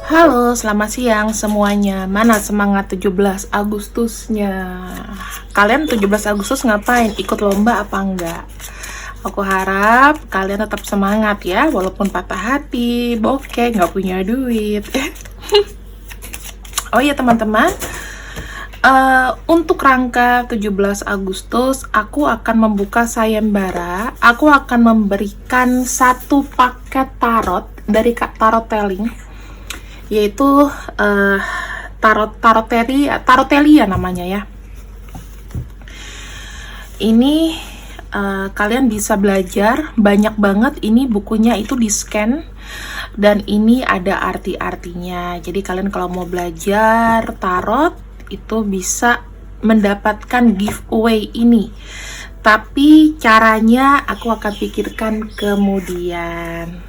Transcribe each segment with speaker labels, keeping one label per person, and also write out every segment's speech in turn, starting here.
Speaker 1: Halo, selamat siang semuanya. Mana semangat 17 Agustusnya? Kalian 17 Agustus ngapain? Ikut lomba apa enggak? Aku harap kalian tetap semangat ya, walaupun patah hati, bokeh, nggak punya duit. Oh iya teman-teman, untuk rangka 17 Agustus, aku akan membuka sayembara. Aku akan memberikan satu paket tarot dari Kak Tarot Telling, yaitu tarotelia namanya ya. Ini kalian bisa belajar banyak banget. Ini bukunya itu di scan dan ini ada arti-artinya. Jadi kalian kalau mau belajar tarot itu bisa mendapatkan giveaway ini. Tapi caranya aku akan pikirkan kemudian.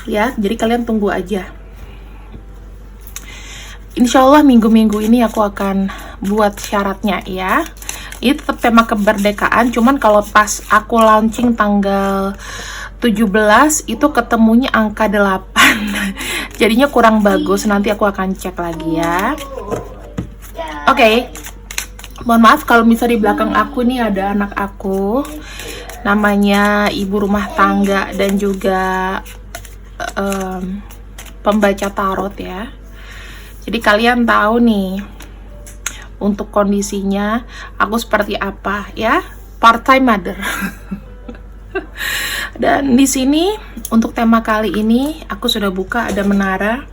Speaker 1: Ya, jadi kalian tunggu aja. Insya Allah minggu-minggu ini aku akan buat syaratnya ya. Ini tetap tema kemerdekaan, cuman kalau pas aku launching tanggal 17 itu ketemunya angka 8. Jadinya kurang bagus, nanti aku akan cek lagi ya. Oke. Mohon maaf kalau misalnya di belakang aku nih ada anak aku. Namanya ibu rumah tangga dan juga pembaca tarot ya. Jadi kalian tahu nih untuk kondisinya aku seperti apa ya, part-time mother. Dan di sini untuk tema kali ini aku sudah buka ada menara.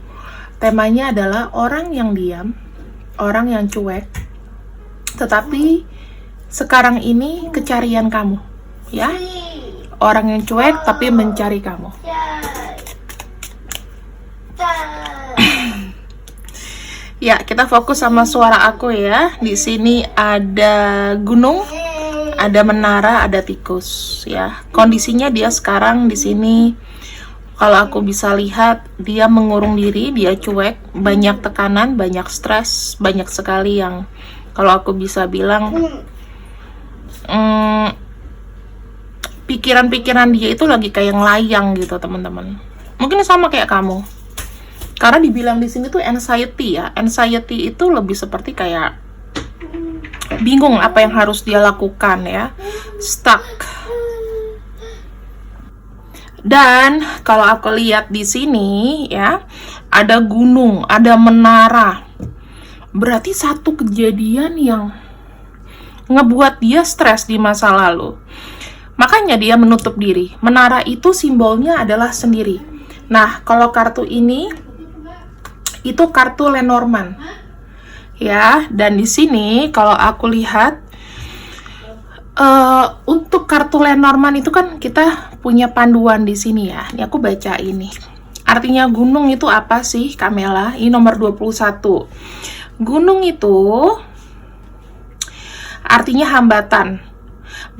Speaker 1: Temanya adalah orang yang diam, orang yang cuek. Tetapi sekarang ini kecarian kamu, ya. Orang yang cuek tapi mencari kamu. Ya, kita fokus sama suara aku ya. Di sini ada gunung, ada menara, ada tikus ya. Kondisinya dia sekarang di sini kalau aku bisa lihat dia mengurung diri, dia cuek, banyak tekanan, banyak stres, banyak sekali yang kalau aku bisa bilang pikiran-pikiran dia itu lagi kayak ngelayang gitu, teman-teman. Mungkin sama kayak kamu. Karena dibilang di sini tuh anxiety ya. Anxiety itu lebih seperti kayak bingung apa yang harus dia lakukan ya. Stuck. Dan kalau aku lihat di sini ya, ada gunung, ada menara. Berarti satu kejadian yang ngebuat dia stres di masa lalu. Makanya dia menutup diri. Menara itu simbolnya adalah sendiri. Nah, kalau kartu ini itu kartu Lenormand ya, dan di sini kalau aku lihat untuk kartu Lenormand itu kan kita punya panduan di sini ya. Ini aku baca ini. Artinya gunung itu apa sih, Kamela? Ini nomor 21. Gunung itu artinya hambatan.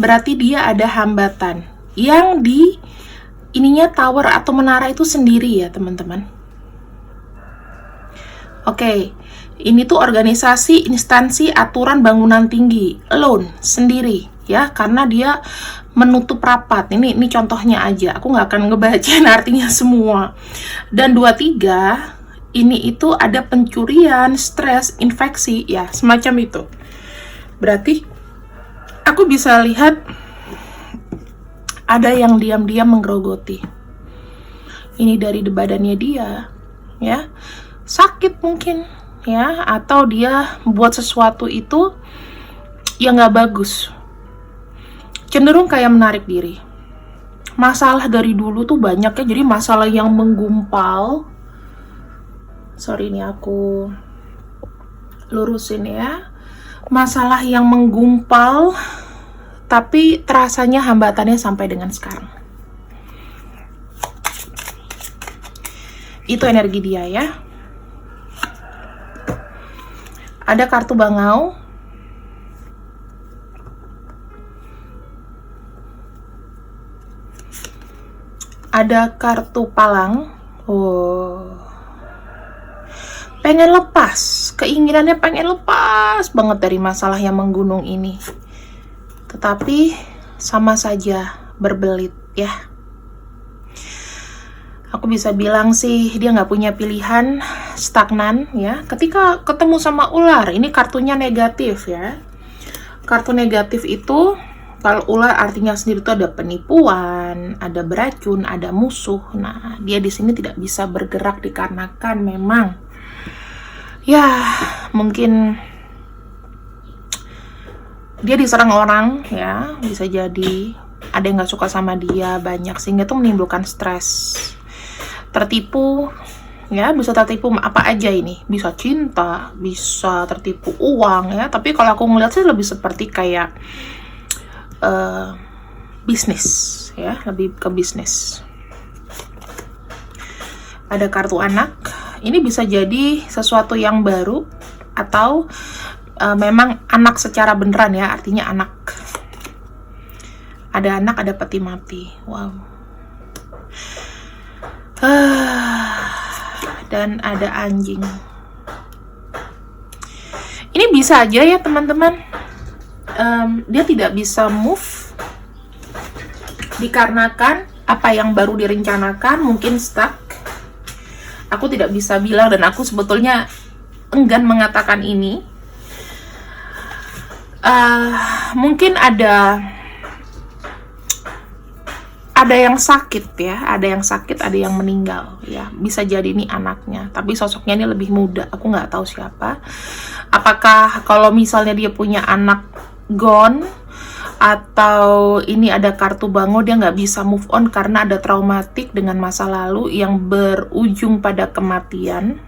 Speaker 1: Berarti dia ada hambatan yang di ininya tower atau menara itu sendiri ya, teman-teman. Oke, ini tuh organisasi, instansi, aturan bangunan tinggi, alone, sendiri, ya, karena dia menutup rapat. Ini contohnya aja, aku nggak akan ngebacain artinya semua. Dan 23, ini itu ada pencurian, stres, infeksi, ya, semacam itu. Berarti, aku bisa lihat ada yang diam-diam menggerogoti. Ini dari badannya dia, ya. Sakit mungkin ya, atau dia buat sesuatu itu yang nggak bagus, cenderung kayak menarik diri. Masalah dari dulu tuh banyak ya, jadi masalah yang menggumpal. Sorry, ini aku lurusin ya. Masalah yang menggumpal tapi terasanya hambatannya sampai dengan sekarang. Itu energi dia ya. Ada kartu bangau. Ada kartu palang. Oh. Pengen lepas. Keinginannya pengen lepas banget dari masalah yang menggunung ini. Tetapi sama saja berbelit ya. aku bisa bilang sih dia nggak punya pilihan, stagnan ya. Ketika ketemu sama ular, ini kartunya negatif ya. Kartu negatif itu, kalau ular artinya sendiri itu ada penipuan, ada beracun, ada musuh. Nah, dia di sini tidak bisa bergerak dikarenakan memang ya mungkin dia diserang orang ya, bisa jadi ada yang nggak suka sama dia banyak, sehingga itu menimbulkan stres, tertipu ya, bisa tertipu apa aja ini, bisa cinta, bisa tertipu uang ya. Tapi kalau aku ngeliat sih lebih seperti kayak bisnis ya, lebih ke bisnis. Ada kartu anak, ini bisa jadi sesuatu yang baru atau memang anak secara beneran ya, artinya anak. Ada anak, ada peti mati. Wow. Dan ada anjing. Ini bisa aja ya teman-teman, dia tidak bisa move dikarenakan apa yang baru direncanakan mungkin stuck. Aku tidak bisa bilang, dan aku sebetulnya enggan mengatakan ini. Mungkin ada yang sakit ya, ada yang sakit, ada yang meninggal ya. Bisa jadi ini anaknya, tapi sosoknya ini lebih muda. Aku nggak tahu siapa. Apakah kalau misalnya dia punya anak gone, atau ini ada kartu bango, dia nggak bisa move on karena ada traumatik dengan masa lalu yang berujung pada kematian.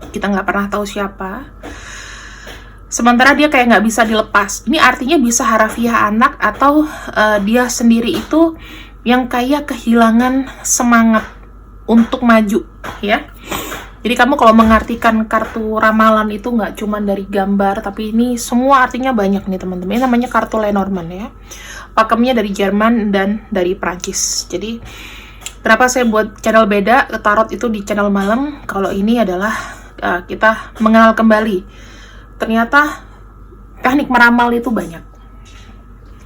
Speaker 1: Kita nggak pernah tahu siapa. Sementara dia kayak nggak bisa dilepas. Ini artinya bisa harafiah anak, atau dia sendiri itu yang kayak kehilangan semangat untuk maju ya. Jadi kamu kalau mengartikan kartu ramalan itu nggak cuma dari gambar, tapi ini semua artinya banyak nih teman-teman. Ini namanya kartu Lenormand ya. Pakemnya dari Jerman dan dari Prancis. Jadi kenapa saya buat channel beda, tarot itu di channel malam. Kalau ini adalah kita mengenal kembali. Ternyata teknik meramal itu banyak.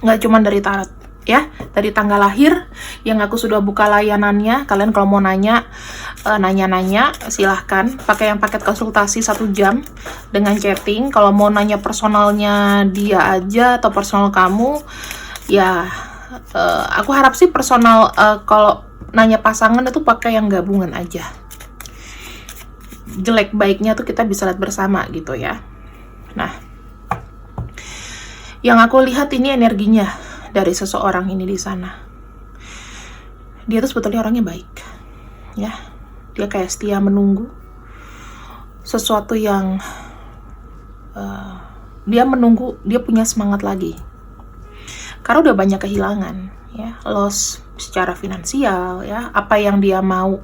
Speaker 1: Nggak cuma dari tarot ya, dari tanggal lahir yang aku sudah buka layanannya. Kalian kalau mau nanya silahkan pakai yang paket konsultasi 1 jam dengan chatting. Kalau mau nanya personalnya dia aja atau personal kamu ya, aku harap sih personal. Kalau nanya pasangan itu pakai yang gabungan aja. Jelek baiknya tuh kita bisa lihat bersama gitu ya. Nah, yang aku lihat ini energinya dari seseorang ini di sana. Dia tuh sebetulnya orangnya baik ya. Dia kayak setia menunggu sesuatu yang dia menunggu, dia punya semangat lagi karena udah banyak kehilangan ya, loss secara finansial ya, apa yang dia mau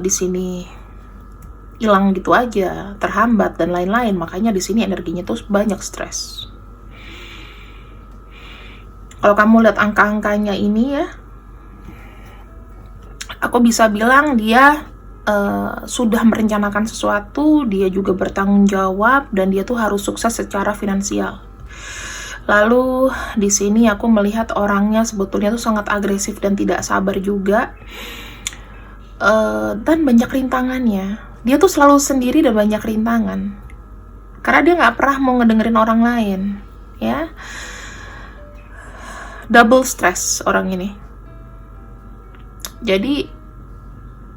Speaker 1: di sini hilang gitu aja, terhambat dan lain-lain. Makanya di sini energinya tuh banyak stres. Kalau kamu lihat angka-angkanya ini ya, aku bisa bilang dia sudah merencanakan sesuatu, dia juga bertanggung jawab, dan dia tuh harus sukses secara finansial. Lalu di sini aku melihat orangnya sebetulnya tuh sangat agresif dan tidak sabar juga, dan banyak rintangannya. Dia tuh selalu sendiri dan banyak rintangan karena dia nggak pernah mau ngedengerin orang lain ya. Double stress orang ini. Jadi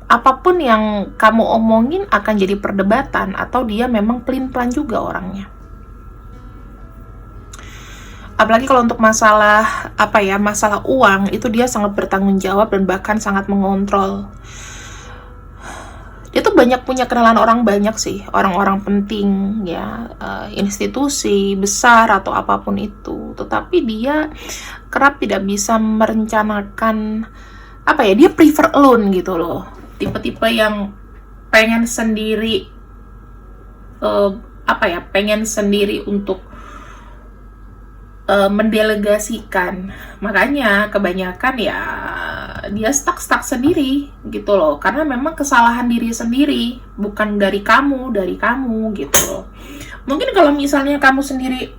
Speaker 1: apapun yang kamu omongin akan jadi perdebatan, atau dia memang pelin-pelan juga orangnya. Apalagi kalau untuk masalah masalah uang, itu dia sangat bertanggung jawab dan bahkan sangat mengontrol. Dia tuh banyak punya kenalan orang banyak sih, orang-orang penting ya, institusi besar atau apapun itu. Tetapi dia kerap tidak bisa merencanakan dia prefer alone gitu loh. Tipe-tipe yang pengen sendiri, pengen sendiri untuk mendelegasikan. Makanya kebanyakan ya dia stuck sendiri gitu loh, karena memang kesalahan diri sendiri, bukan dari kamu gitu loh. Mungkin kalau misalnya kamu sendiri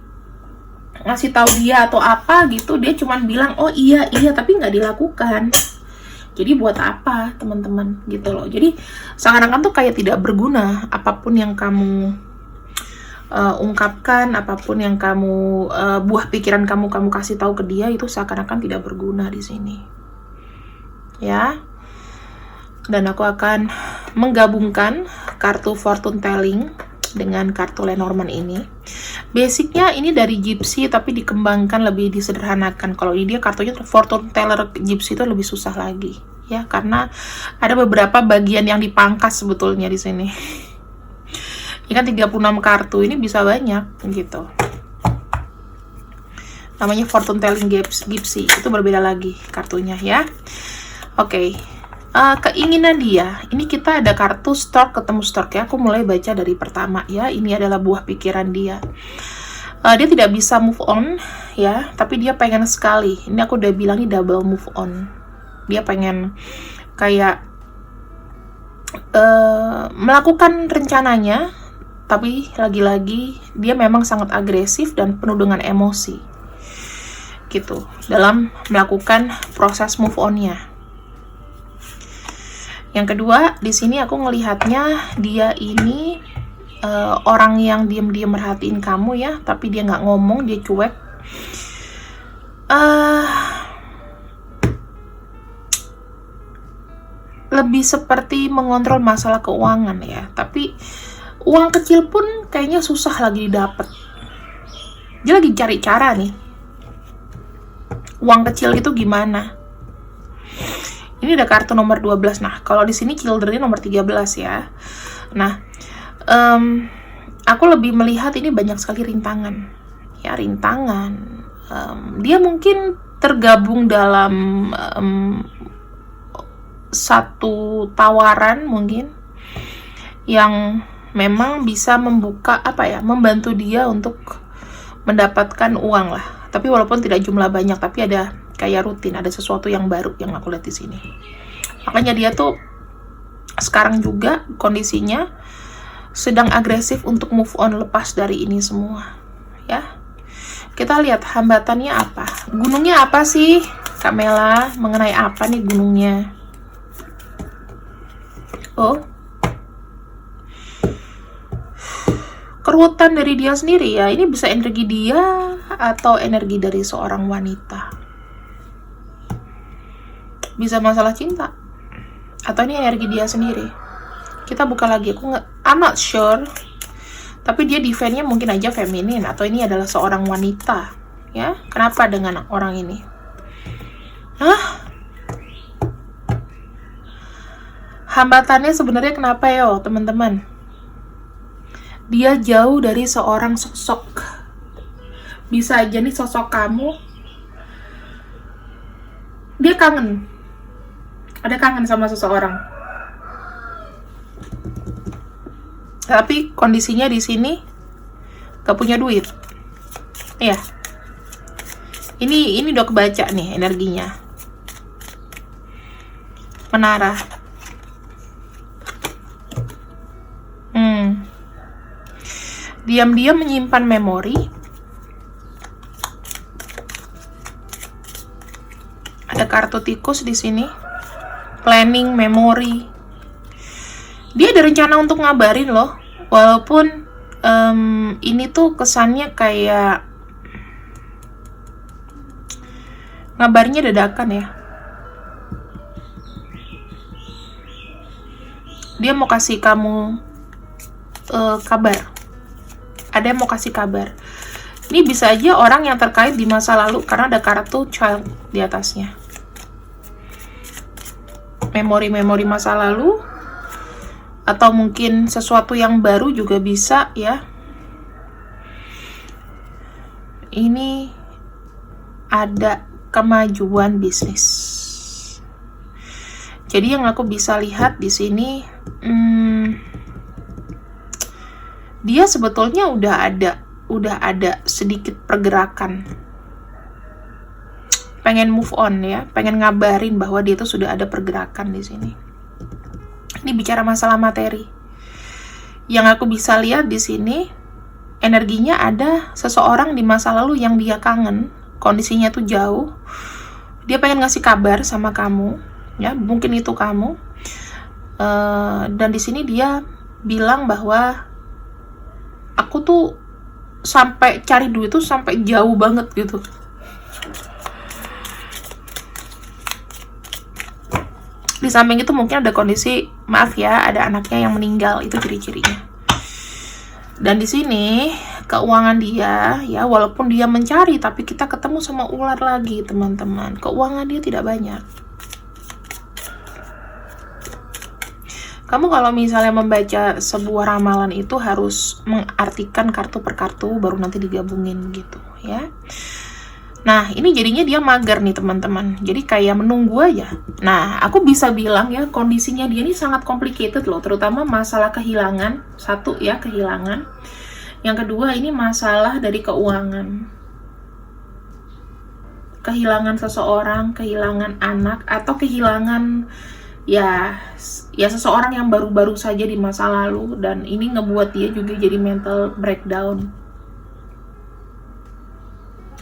Speaker 1: ngasih tahu dia atau apa gitu, dia cuman bilang oh iya tapi nggak dilakukan Jadi buat apa teman-teman gitu loh. Jadi seakan-akan tuh kayak tidak berguna apapun yang kamu ungkapkan, apapun yang kamu buah pikiran kamu kasih tahu ke dia, itu seakan-akan tidak berguna di sini. Ya. Dan aku akan menggabungkan kartu fortune telling dengan kartu Lenormand ini. Basicnya ini dari Gypsy tapi dikembangkan, lebih disederhanakan. Kalau ini dia kartunya fortune teller Gypsy itu lebih susah lagi ya, karena ada beberapa bagian yang dipangkas sebetulnya di sini. Ini kan 36 kartu, ini bisa banyak gitu. Namanya fortune telling Gypsy, itu berbeda lagi kartunya ya. Oke. Keinginan dia, ini kita ada kartu stork ketemu stork ya. Aku mulai baca dari pertama ya. Ini adalah buah pikiran dia. Dia tidak bisa move on ya, tapi dia pengen sekali. Ini aku udah bilang ini double move on. Dia pengen kayak melakukan rencananya, tapi lagi-lagi dia memang sangat agresif dan penuh dengan emosi gitu dalam melakukan proses move on-nya. Yang kedua, di sini aku ngelihatnya dia ini orang yang diam-diam merhatiin kamu ya, tapi dia nggak ngomong, dia cuek. Lebih seperti mengontrol masalah keuangan ya, tapi uang kecil pun kayaknya susah lagi didapat. Dia lagi cari cara nih. Uang kecil itu gimana? Ini ada kartu nomor 12. Nah, kalau di sini children nomor 13 ya. Nah, aku lebih melihat ini banyak sekali rintangan. Ya, rintangan. Dia mungkin tergabung dalam satu tawaran mungkin yang memang bisa membuka membantu dia untuk mendapatkan uang lah. Tapi walaupun tidak jumlah banyak, tapi ada kayak rutin, ada sesuatu yang baru yang aku lihat di sini. Makanya dia tuh sekarang juga kondisinya sedang agresif untuk move on, lepas dari ini semua. Ya. Kita lihat hambatannya apa. Gunungnya apa sih, Kak Mela? Mengenai apa nih gunungnya? Oh. Kerutan dari dia sendiri ya. Ini bisa energi dia atau energi dari seorang wanita. Bisa masalah cinta, atau ini energi dia sendiri. Kita buka lagi, I'm not sure, tapi dia defense-nya mungkin aja feminin, atau ini adalah seorang wanita ya. Kenapa dengan orang ini? Hambatannya sebenarnya kenapa yo teman-teman? Dia jauh dari seorang sosok. Bisa aja nih sosok kamu, dia kangen. Ada kangen sama seseorang. Tapi kondisinya di sini gak punya duit. Iya. Ini udah kebaca nih energinya. Menara. Diam-diam menyimpan memori. Ada kartu tikus di sini. Planning, memori. Dia ada rencana untuk ngabarin loh. Walaupun ini tuh kesannya kayak ngabarnya dadakan ya. Dia mau kasih kamu kabar. Ada yang mau kasih kabar. Ini bisa aja orang yang terkait di masa lalu, karena ada kartu child di atasnya. Memori-memori masa lalu, atau mungkin sesuatu yang baru juga bisa ya. Ini ada kemajuan bisnis. Jadi yang aku bisa lihat di sini, dia sebetulnya udah ada sedikit pergerakan. Pengen move on ya, pengen ngabarin bahwa dia tuh sudah ada pergerakan di sini. Ini bicara masalah materi. Yang aku bisa lihat di sini, energinya ada seseorang di masa lalu yang dia kangen, kondisinya tuh jauh. Dia pengen ngasih kabar sama kamu, ya, mungkin itu kamu. Dan di sini dia bilang bahwa aku tuh sampai cari duit tuh sampai jauh banget gitu. Di samping itu mungkin ada kondisi, maaf ya, ada anaknya yang meninggal, itu ciri-cirinya. Dan di sini keuangan dia, ya, walaupun dia mencari, tapi kita ketemu sama ular lagi, teman-teman. Keuangan dia tidak banyak. Kamu kalau misalnya membaca sebuah ramalan itu harus mengartikan kartu per kartu, baru nanti digabungin gitu, ya. Nah, ini jadinya dia mager nih, teman-teman. Jadi kayak menunggu aja. Nah, aku bisa bilang ya, kondisinya dia ini sangat complicated loh, terutama masalah kehilangan. Satu ya, kehilangan. Yang kedua, ini masalah dari keuangan. Kehilangan seseorang, kehilangan anak, atau kehilangan ya seseorang yang baru-baru saja di masa lalu, dan ini ngebuat dia juga jadi mental breakdown.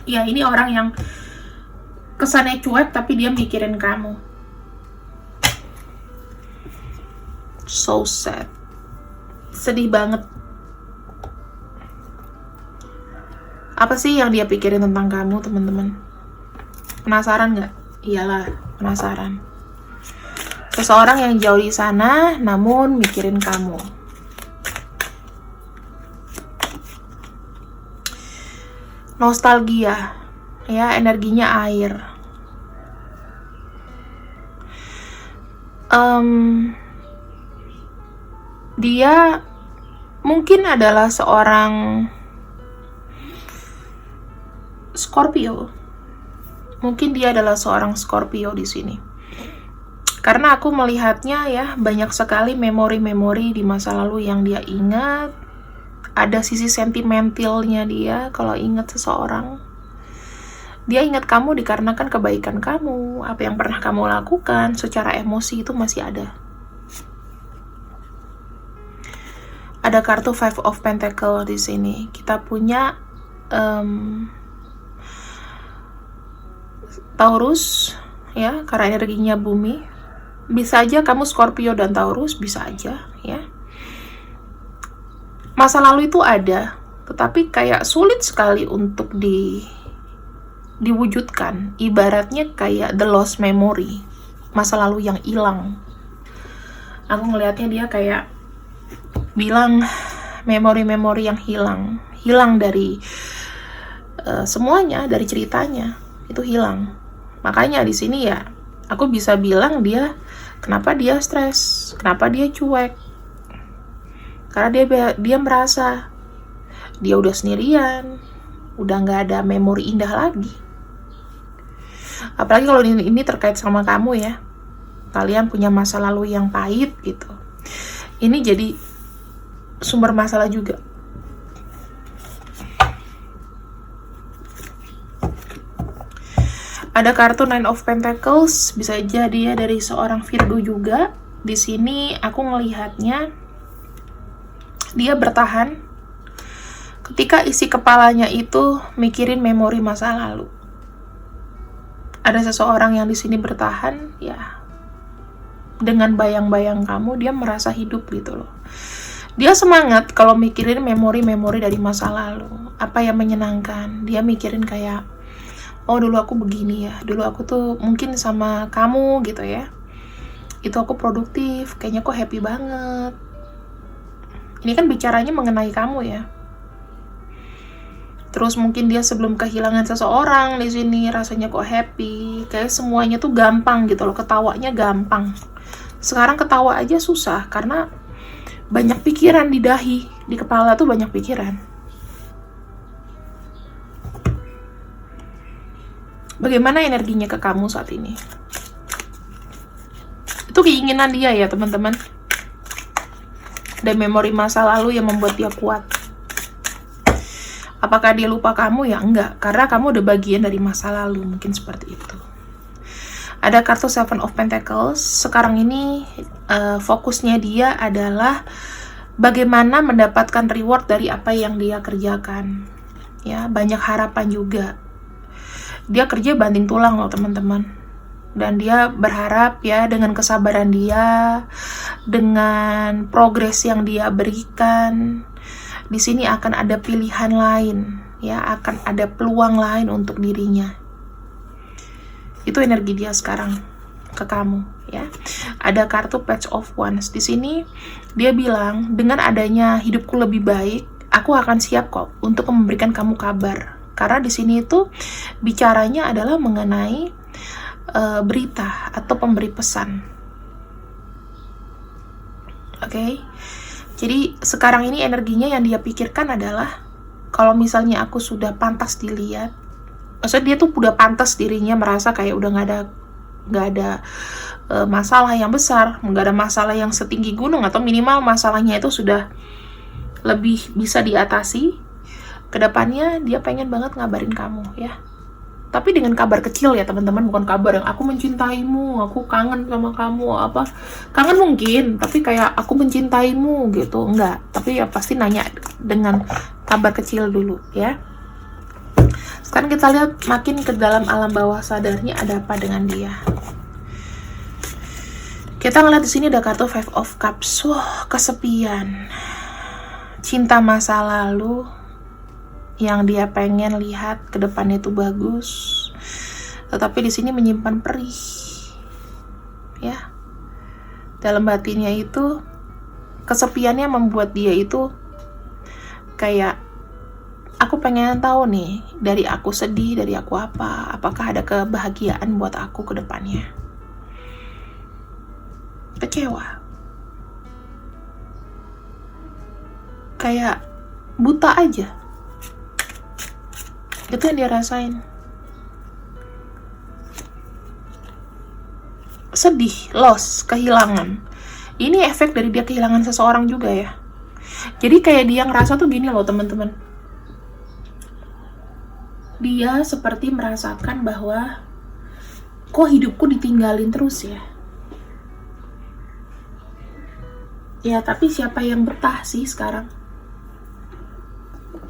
Speaker 1: Ya, ini orang yang kesannya cuek tapi dia mikirin kamu. So sad. Sedih banget. Apa sih yang dia pikirin tentang kamu, teman-teman? Penasaran nggak? Iyalah, penasaran. Seseorang yang jauh di sana, namun mikirin kamu. Nostalgia, ya, energinya air. Dia mungkin adalah seorang Scorpio. Mungkin dia adalah seorang Scorpio di sini. Karena aku melihatnya ya, banyak sekali memori-memori di masa lalu yang dia ingat. Ada sisi sentimentalnya dia kalau ingat seseorang. Dia ingat kamu dikarenakan kebaikan kamu, apa yang pernah kamu lakukan, secara emosi itu masih ada. Ada kartu Five of Pentacles di sini. Kita punya Taurus, ya, karena energinya bumi. Bisa aja kamu Scorpio dan Taurus, bisa aja, ya. Masa lalu itu ada, tetapi kayak sulit sekali untuk diwujudkan. Ibaratnya kayak the lost memory, masa lalu yang hilang. Aku ngelihatnya dia kayak bilang memori-memori yang hilang dari semuanya, dari ceritanya itu hilang. Makanya di sini ya, aku bisa bilang dia, kenapa dia stres, kenapa dia cuek, karena dia merasa dia udah sendirian, udah nggak ada memori indah lagi. Apalagi kalau ini terkait sama kamu ya, kalian punya masa lalu yang pahit gitu. Ini jadi sumber masalah juga. Ada kartu Nine of Pentacles, bisa aja dia dari seorang Virgo juga. Di sini aku melihatnya dia bertahan ketika isi kepalanya itu mikirin memori masa lalu. Ada seseorang yang di sini bertahan, ya, dengan bayang-bayang kamu, dia merasa hidup gitu loh. Dia semangat kalau mikirin memori-memori dari masa lalu, apa yang menyenangkan. Dia mikirin kayak, oh dulu aku begini ya, dulu aku tuh mungkin sama kamu gitu ya, itu aku produktif, kayaknya kok happy banget. Ini kan bicaranya mengenai kamu ya. Terus mungkin dia sebelum kehilangan seseorang di sini rasanya kok happy, kayak semuanya tuh gampang gitu loh, ketawanya gampang. Sekarang ketawa aja susah karena banyak pikiran di dahi, di kepala tuh banyak pikiran. Bagaimana energinya ke kamu saat ini? Itu keinginan dia ya, teman-teman. Dan memori masa lalu yang membuat dia kuat. Apakah dia lupa kamu? Ya enggak, karena kamu udah bagian dari masa lalu, mungkin seperti itu. Ada kartu Seven of Pentacles. Sekarang ini fokusnya dia adalah bagaimana mendapatkan reward dari apa yang dia kerjakan. Ya, banyak harapan juga. Dia kerja banting tulang loh, teman-teman. Dan dia berharap ya dengan kesabaran dia, dengan progres yang dia berikan, di sini akan ada pilihan lain, ya, akan ada peluang lain untuk dirinya. Itu energi dia sekarang ke kamu, ya. Ada kartu Page of Wands. Di sini dia bilang, dengan adanya hidupku lebih baik, aku akan siap kok untuk memberikan kamu kabar. Karena di sini itu bicaranya adalah mengenai berita atau pemberi pesan. Oke. Jadi sekarang ini energinya yang dia pikirkan adalah, kalau misalnya aku sudah pantas dilihat, maksudnya dia tuh udah pantas dirinya, merasa kayak udah nggak ada masalah yang besar, nggak ada masalah yang setinggi gunung, atau minimal masalahnya itu sudah lebih bisa diatasi. Kedepannya dia pengen banget ngabarin kamu, ya. Tapi dengan kabar kecil ya teman-teman, bukan kabar yang aku mencintaimu, aku kangen sama kamu, apa. Kangen mungkin, tapi kayak aku mencintaimu gitu, enggak. Tapi ya pasti nanya dengan kabar kecil dulu, ya. Sekarang kita lihat makin ke dalam alam bawah sadarnya ada apa dengan dia. Kita ngeliat di sini ada kartu Five of Cups. Wah, kesepian. Cinta masa lalu yang dia pengen lihat ke depannya itu bagus, tetapi di sini menyimpan perih, ya. Dalam batinnya itu kesepiannya membuat dia itu kayak, aku pengen tahu nih, dari aku sedih, dari aku apa, apakah ada kebahagiaan buat aku ke depannya. Kecewa, kayak buta aja. Itu yang dia rasain. Sedih, loss, kehilangan. Ini efek dari dia kehilangan seseorang juga ya. Jadi kayak dia ngerasa tuh gini loh teman-teman. Dia seperti merasakan bahwa, kok hidupku ditinggalin terus ya. Ya tapi siapa yang betah sih sekarang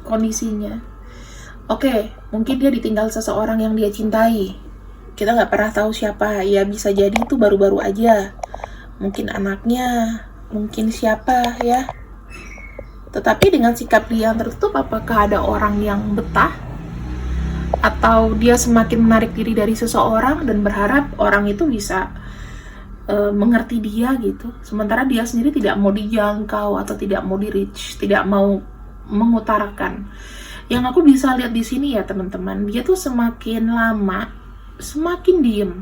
Speaker 1: kondisinya. Oke, mungkin dia ditinggal seseorang yang dia cintai. Kita nggak pernah tahu siapa. Ya bisa jadi itu baru-baru aja. Mungkin anaknya, mungkin siapa ya. Tetapi dengan sikap dia yang tertutup, apakah ada orang yang betah? Atau dia semakin menarik diri dari seseorang dan berharap orang itu bisa mengerti dia gitu. Sementara dia sendiri tidak mau dijangkau atau tidak mau di-reach, tidak mau mengutarakan. Yang aku bisa lihat di sini ya teman-teman, dia tuh semakin lama semakin diem,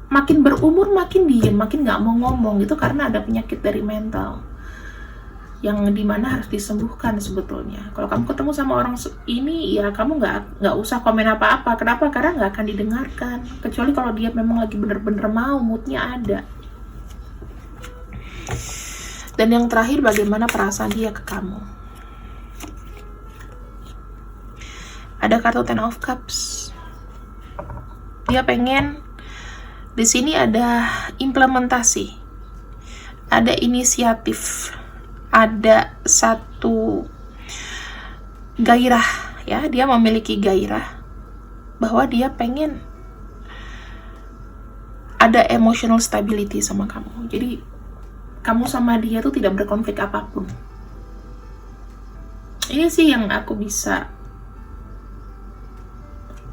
Speaker 1: makin berumur makin diem, makin nggak mau ngomong gitu, karena ada penyakit dari mental yang dimana harus disembuhkan sebetulnya. Kalau kamu ketemu sama orang ini, ya kamu nggak usah komen apa-apa. Kenapa? Karena nggak akan didengarkan, kecuali kalau dia memang lagi bener-bener mau, moodnya ada. Dan yang terakhir, bagaimana perasaan dia ke kamu. Ada kartu Ten of Cups. Dia pengen, di sini ada implementasi, ada inisiatif, ada satu gairah, ya. Dia memiliki gairah bahwa dia pengen ada emotional stability sama kamu. Jadi kamu sama dia tuh tidak berkonflik apapun. Ini sih yang aku bisa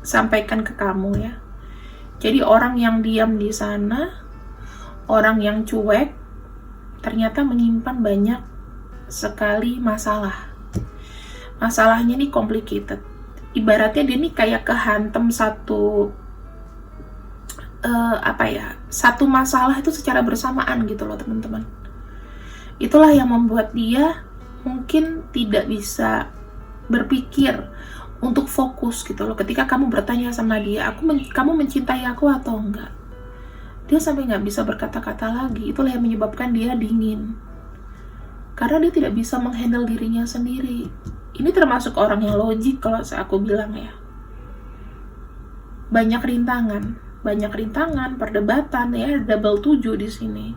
Speaker 1: sampaikan ke kamu ya. Jadi orang yang diam di sana, orang yang cuek, ternyata menyimpan banyak sekali masalah. Masalahnya nih complicated. Ibaratnya dia nih kayak kehantem satu satu masalah itu secara bersamaan gitu loh teman-teman. Itulah yang membuat dia mungkin tidak bisa berpikir untuk fokus gitu loh. Ketika kamu bertanya sama dia, kamu mencintai aku atau enggak, dia sampai nggak bisa berkata-kata lagi. Itulah yang menyebabkan dia dingin, karena dia tidak bisa menghandle dirinya sendiri. Ini termasuk orang yang logik kalau aku bilang ya. Banyak rintangan, perdebatan ya. Double 7 di sini.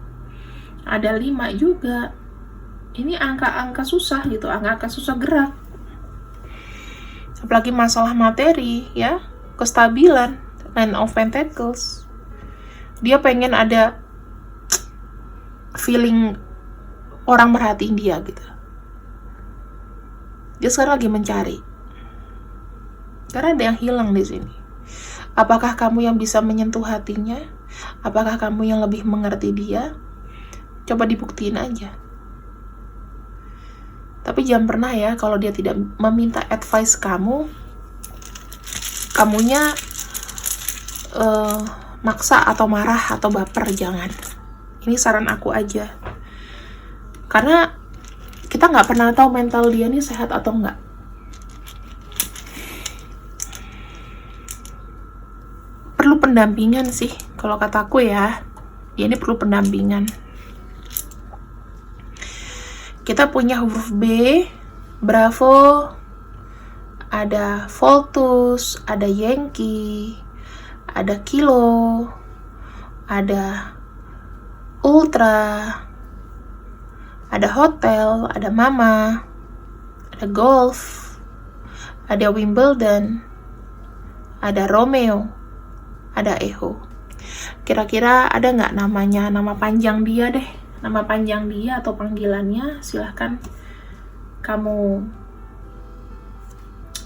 Speaker 1: Ada 5 juga. Ini angka-angka susah gitu, angka-angka susah gerak. Apalagi masalah materi ya, kestabilan, Nine of Pentacles. Dia pengen ada feeling orang merhatiin dia gitu. Dia sekarang lagi mencari. Karena ada yang hilang di sini. Apakah kamu yang bisa menyentuh hatinya? Apakah kamu yang lebih mengerti dia? Coba dibuktiin aja. Tapi jangan pernah ya kalau dia tidak meminta advice kamu, kamunya maksa atau marah atau baper, jangan. Ini saran aku aja. Karena kita nggak pernah tahu mental dia nih sehat atau enggak. Perlu pendampingan sih, kalau kataku ya. Dia ini perlu pendampingan. Kita punya huruf B, Bravo, ada Voltus, ada Yankee, ada Kilo, ada Ultra, ada Hotel, ada Mama, ada Golf, ada Wimbledon, ada Romeo, ada Echo. Kira-kira ada nggak namanya, nama panjang dia deh, nama panjang dia atau panggilannya, silahkan kamu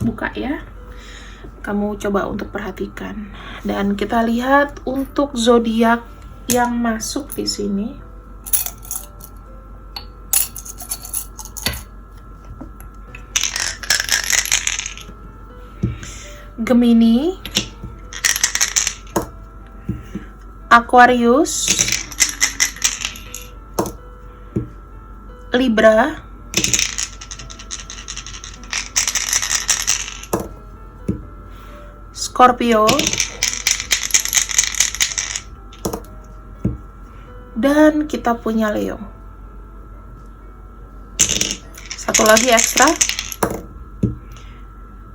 Speaker 1: buka ya, kamu coba untuk perhatikan. Dan kita lihat untuk zodiak yang masuk di sini. Gemini, Aquarius, Libra, Scorpio, dan kita punya Leo. Satu lagi ekstra,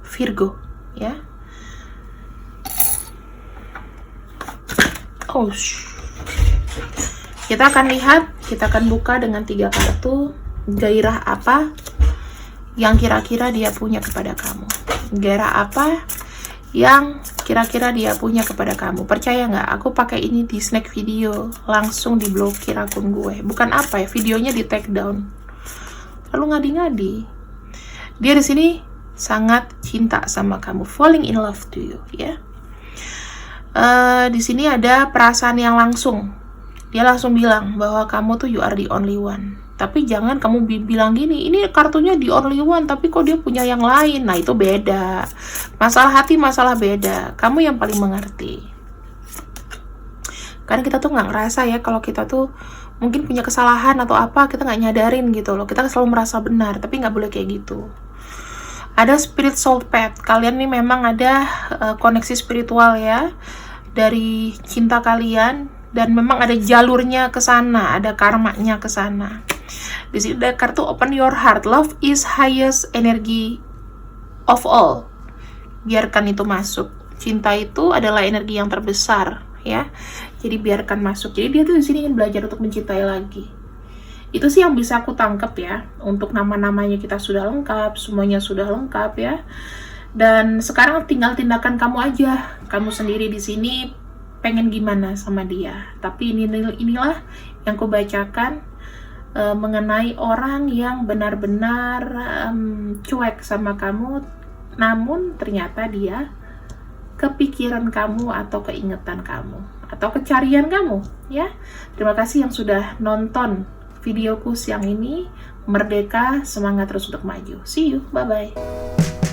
Speaker 1: Virgo ya. Kita akan lihat, kita akan buka dengan 3 kartu. Gairah apa yang kira-kira dia punya kepada kamu? Gairah apa yang kira-kira dia punya kepada kamu? Percaya nggak? Aku pakai ini di snack video, langsung diblokir akun gue. Bukan apa ya, videonya di take down. Lalu ngadi-ngadi. Dia di sini sangat cinta sama kamu, falling in love to you ya. Di sini ada perasaan yang langsung. Dia langsung bilang bahwa kamu tuh you are the only one. Tapi jangan kamu bilang gini, ini kartunya the only one, tapi kok dia punya yang lain. Nah itu beda. Masalah hati, masalah beda. Kamu yang paling mengerti. Karena kita tuh nggak ngerasa ya kalau kita tuh mungkin punya kesalahan atau apa, kita nggak nyadarin gitu loh. Kita selalu merasa benar, tapi nggak boleh kayak gitu. Ada spirit soul path. Kalian nih memang ada koneksi spiritual ya dari cinta kalian, dan memang ada jalurnya ke sana, ada karmanya ke sana. Di sini ada kartu open your heart. Love is highest energy of all. Biarkan itu masuk. Cinta itu adalah energi yang terbesar ya. Jadi biarkan masuk. Jadi dia tuh di sini ingin belajar untuk mencintai lagi. Itu sih yang bisa aku tangkap ya. Untuk nama-namanya kita sudah lengkap, semuanya sudah lengkap ya. Dan sekarang tinggal tindakan kamu aja. Kamu sendiri di sini pengen gimana sama dia. Tapi inilah yang aku bacakan mengenai orang yang benar-benar cuek sama kamu, namun ternyata dia kepikiran kamu atau keingetan kamu atau kecarian kamu ya. Terima kasih yang sudah nonton videoku siang ini. Merdeka, semangat terus untuk maju. See you, bye-bye.